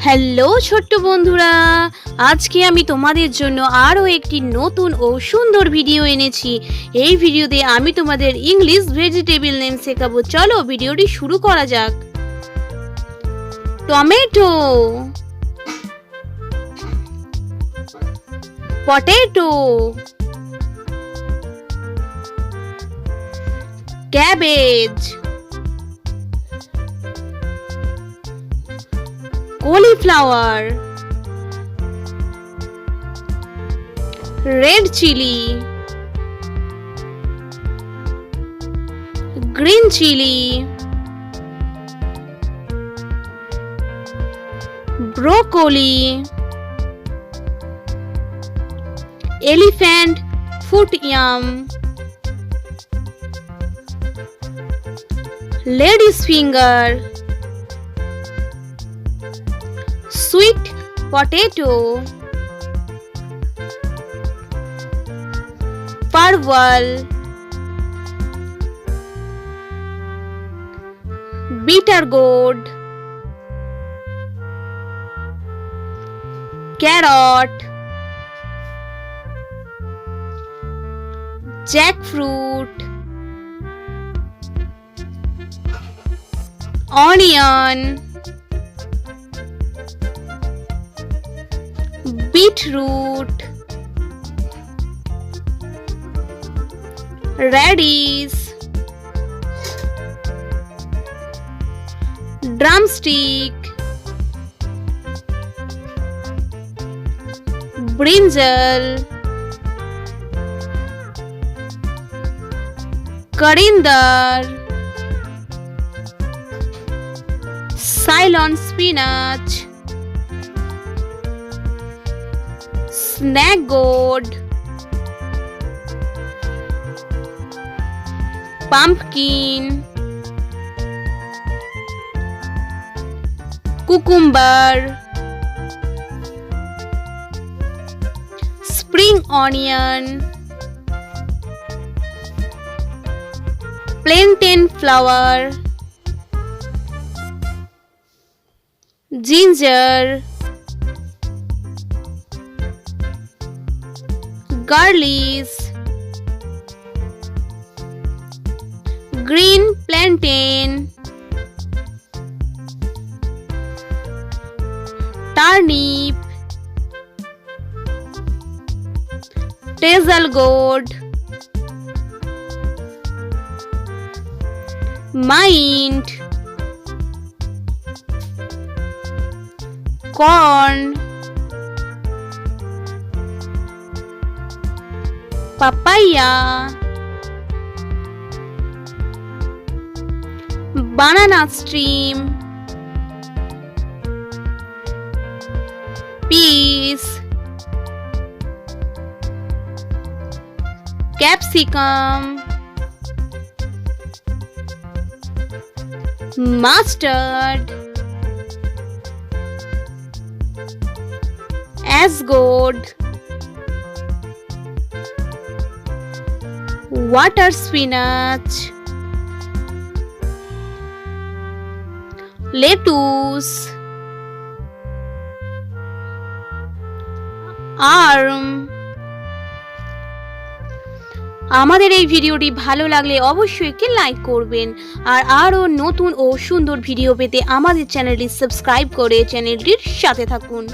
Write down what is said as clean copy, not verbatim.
Hello ছোট্ট বন্ধুরা, আজকে আমি তোমাদের জন্য আরও একটি নতুন ও সুন্দর ভিডিও এনেছি। এই ভিডিওতে আমি তোমাদের ইংলিশ ভেজিটেবল নেম শেখাবো। চলো ভিডিওটি শুরু করা যাক। Tomato, potato, cabbage, cauliflower, red chili, green chili, broccoli, elephant foot yam, lady's finger, sweet potato, parwal, bitter gourd, carrot, jackfruit, onion, beetroot, radish, drumstick, brinjal, coriander, Ceylon spinach, snake gourd, pumpkin, cucumber, spring onion, plantain flower, ginger, garlic, green plantain, turnip, tassel gourd, mint, corn, papaya, banana stem, peas, capsicum, mustard, asgod, water spinach, lettuce, arm। আমাদের এই ভিডিওটি ভালো লাগলে অবশ্যই একটি like করবেন, আর আরও নতুন ও সুন্দর ভিডিও পেতে আমাদের চ্যানেলটি সাবস্ক্রাইব করে চ্যানেলটির সাথে থাকুন।